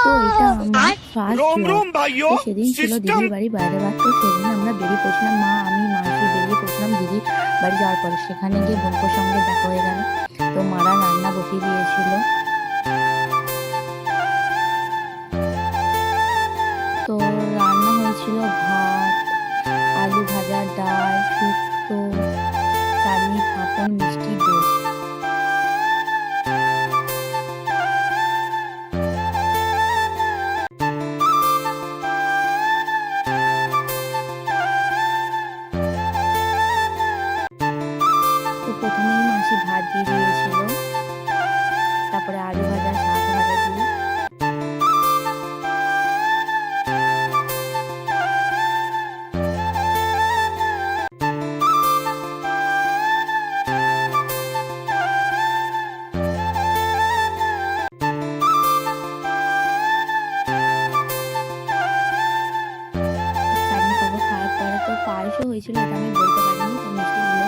তো এটা আমার ফার্স্ট ব্লগ। তো সেদিন ছিল দিদির বাড়ি বাইরে ভাত, তো সেদিন আমরা বেরিয়ে পড়ছিলাম, মা আমি মাসি বেরিয়ে পড়ছিলাম দিদির বাড়ি যাওয়ার পরে। সেখানে গিয়ে বোনপোর সঙ্গে দেখা হয়ে গেল। তো মারা রান্না বসিয়ে দিয়েছিল। তো রান্না হয়েছিল ভাত, আলু ভাজা, ডাল, শুক্তো, চাটনি, পাঁপড়, মিষ্টি, দই। তো প্রথমেই মাসি ভাত দিয়ে দিয়েছিল, তারপরে আলু ভাজা, শাক ভাজা দিয়ে। চাটনি পাঁপড় খাওয়ার পরে তো পায়েসও হয়েছিল, এটা আমি বলতে পারিনি, তো মিষ্টিগুলো